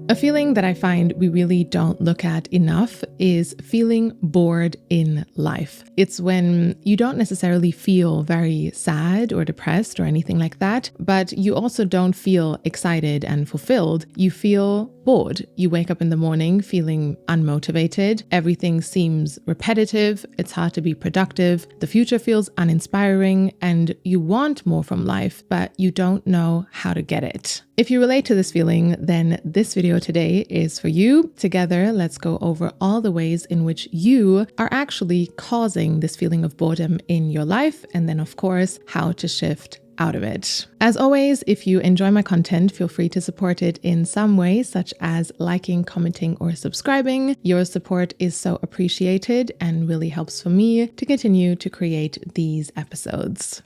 A feeling that I find we really don't look at enough is feeling bored in life. It's when you don't necessarily feel very sad or depressed or anything like that, but you also don't feel excited and fulfilled. You feel bored. You wake up in the morning feeling unmotivated. Everything seems repetitive. It's hard to be productive. The future feels uninspiring and you want more from life, but you don't know how to get it. If you relate to this feeling, then this video today is for you. Together, let's go over all the ways in which you are actually causing this feeling of boredom in your life, and then of course, how to shift out of it. As always, if you enjoy my content, feel free to support it in some way, such as liking, commenting, or subscribing. Your support is so appreciated and really helps for me to continue to create these episodes.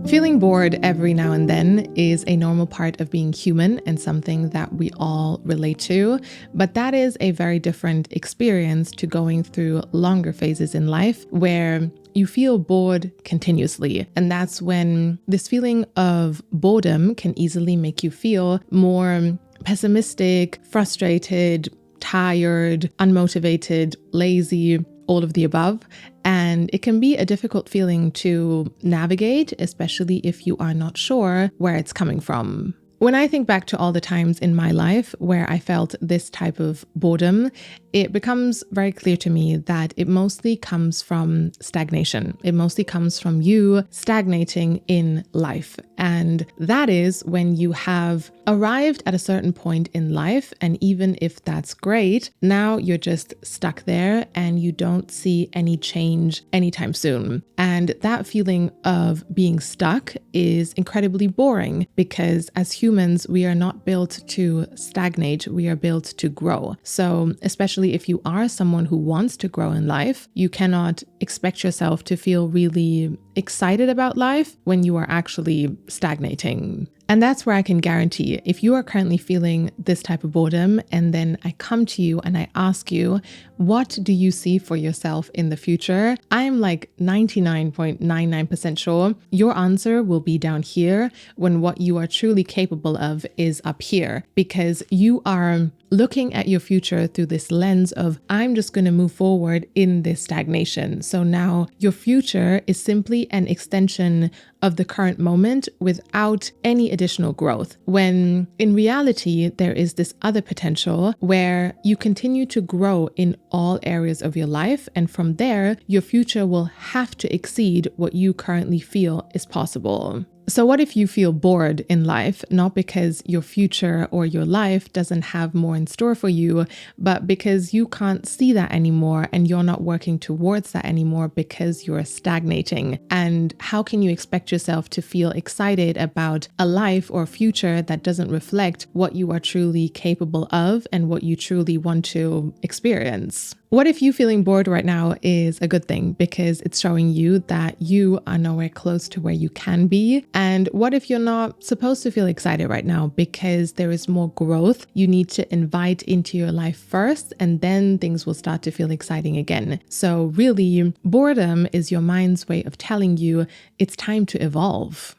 Feeling bored every now and then is a normal part of being human and something that we all relate to, but that is a very different experience to going through longer phases in life where you feel bored continuously. And that's when this feeling of boredom can easily make you feel more pessimistic, frustrated, tired, unmotivated, lazy, all of the above. And it can be a difficult feeling to navigate, especially if you are not sure where it's coming from. When I think back to all the times in my life where I felt this type of boredom, it becomes very clear to me that it mostly comes from stagnation. It mostly comes from you stagnating in life. And that is when you have arrived at a certain point in life. And even if that's great, now you're just stuck there and you don't see any change anytime soon. And that feeling of being stuck is incredibly boring because as humans, we are not built to stagnate. We are built to grow. So especially if you are someone who wants to grow in life, you cannot expect yourself to feel really excited about life when you are actually stagnating. And that's where I can guarantee if you are currently feeling this type of boredom and then I come to you and I ask you, what do you see for yourself in the future? I'm like 99.99% sure your answer will be down here when what you are truly capable of is up here, because you are looking at your future through this lens of, I'm just going to move forward in this stagnation. So now your future is simply an extension of the current moment without any additional growth. When in reality, there is this other potential where you continue to grow in all areas of your life. And from there, your future will have to exceed what you currently feel is possible. So what if you feel bored in life, not because your future or your life doesn't have more in store for you, but because you can't see that anymore and you're not working towards that anymore because you're stagnating? And how can you expect yourself to feel excited about a life or future that doesn't reflect what you are truly capable of and what you truly want to experience? What if you feeling bored right now is a good thing because it's showing you that you are nowhere close to where you can be? And what if you're not supposed to feel excited right now because there is more growth you need to invite into your life first, and then things will start to feel exciting again? So really, boredom is your mind's way of telling you it's time to evolve.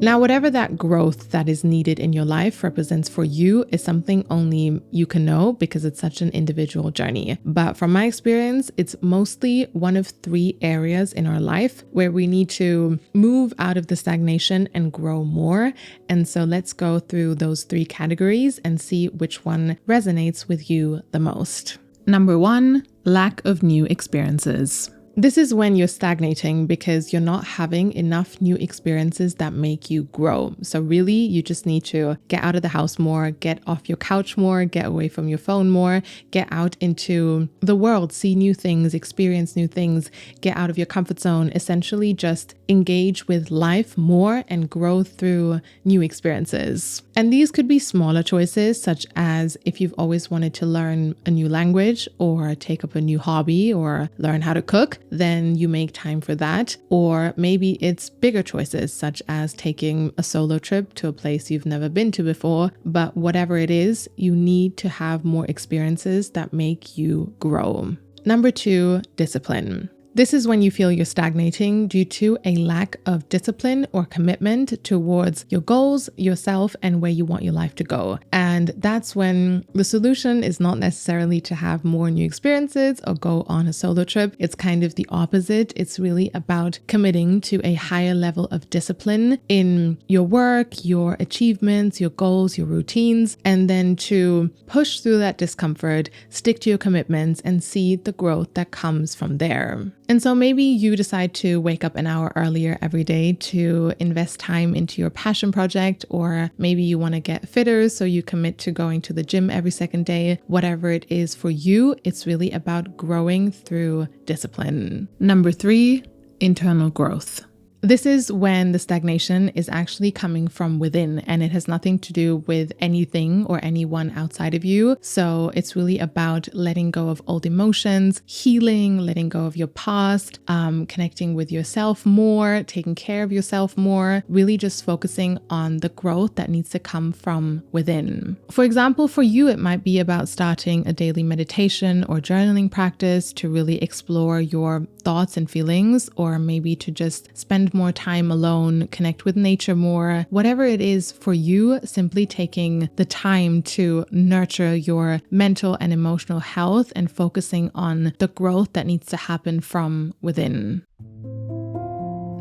Now, whatever that growth that is needed in your life represents for you is something only you can know because it's such an individual journey. But from my experience, it's mostly one of three areas in our life where we need to move out of the stagnation and grow more. And so let's go through those three categories and see which one resonates with you the most. Number one, lack of new experiences. This is when you're stagnating because you're not having enough new experiences that make you grow. So really, you just need to get out of the house more, get off your couch more, get away from your phone more, get out into the world, see new things, experience new things, get out of your comfort zone, essentially just engage with life more and grow through new experiences. And these could be smaller choices, such as if you've always wanted to learn a new language or take up a new hobby or learn how to cook, then you make time for that. Or maybe it's bigger choices, such as taking a solo trip to a place you've never been to before. But whatever it is, you need to have more experiences that make you grow. Number two, discipline. This is when you feel you're stagnating due to a lack of discipline or commitment towards your goals, yourself, and where you want your life to go. And that's when the solution is not necessarily to have more new experiences or go on a solo trip. It's kind of the opposite. It's really about committing to a higher level of discipline in your work, your achievements, your goals, your routines, and then to push through that discomfort, stick to your commitments, and see the growth that comes from there. And so maybe you decide to wake up an hour earlier every day to invest time into your passion project, or maybe you want to get fitter, so you commit to going to the gym every second day. Whatever it is for you, it's really about growing through discipline. Number 3, internal growth. This is when the stagnation is actually coming from within, and it has nothing to do with anything or anyone outside of you. So it's really about letting go of old emotions, healing, letting go of your past, connecting with yourself more, taking care of yourself more, really just focusing on the growth that needs to come from within. For example, for you, it might be about starting a daily meditation or journaling practice to really explore your thoughts and feelings, or maybe to just spend more time alone, connect with nature more. Whatever it is for you, simply taking the time to nurture your mental and emotional health and focusing on the growth that needs to happen from within.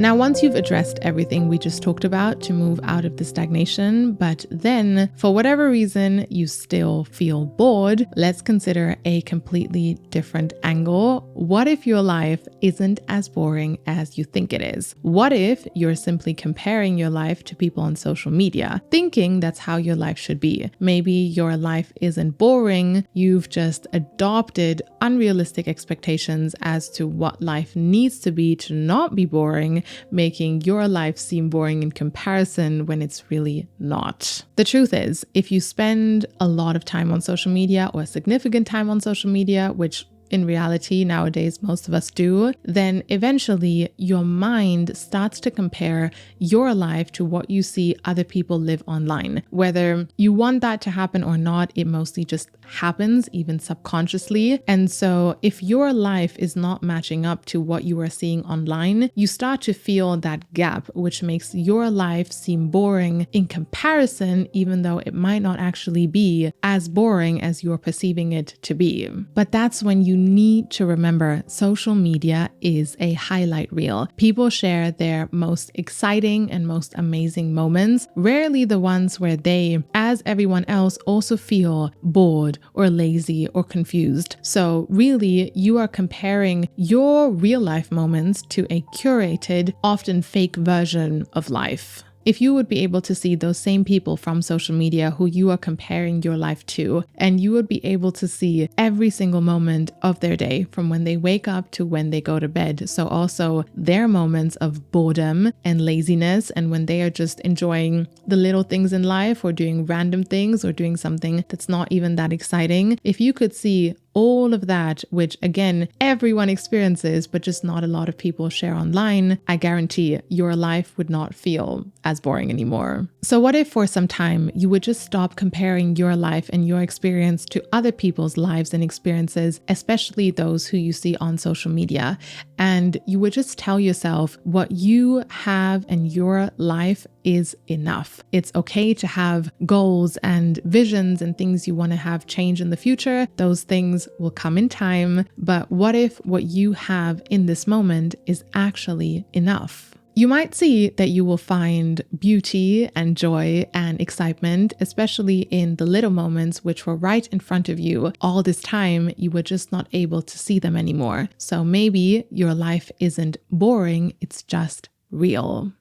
Now, once you've addressed everything we just talked about to move out of the stagnation, but then for whatever reason you still feel bored, let's consider a completely different angle. What if your life isn't as boring as you think it is? What if you're simply comparing your life to people on social media, thinking that's how your life should be? Maybe your life isn't boring, you've just adopted unrealistic expectations as to what life needs to be to not be boring, making your life seem boring in comparison when it's really not. The truth is, if you spend a lot of time on social media or significant time on social media, which in reality nowadays most of us do, then eventually your mind starts to compare your life to what you see other people live online. Whether you want that to happen or not, it mostly just happens, even subconsciously. And so if your life is not matching up to what you are seeing online, you start to feel that gap, which makes your life seem boring in comparison, even though it might not actually be as boring as you're perceiving it to be. But that's when you need to remember social media is a highlight reel. People share their most exciting and most amazing moments, rarely the ones where they, as everyone else, also feel bored or lazy or confused. So really, you are comparing your real life moments to a curated, often fake version of life. If you would be able to see those same people from social media who you are comparing your life to, and you would be able to see every single moment of their day from when they wake up to when they go to bed. So also their moments of boredom and laziness, and when they are just enjoying the little things in life or doing random things or doing something that's not even that exciting. If you could see all of that, which again, everyone experiences, but just not a lot of people share online, I guarantee your life would not feel as boring anymore. So what if for some time you would just stop comparing your life and your experience to other people's lives and experiences, especially those who you see on social media, and you would just tell yourself what you have and your life is enough. It's okay to have goals and visions and things you want to have change in the future. Those things will come in time. But what if what you have in this moment is actually enough? You might see that you will find beauty and joy and excitement, especially in the little moments which were right in front of you all this time. You were just not able to see them anymore. So maybe your life isn't boring, it's just real.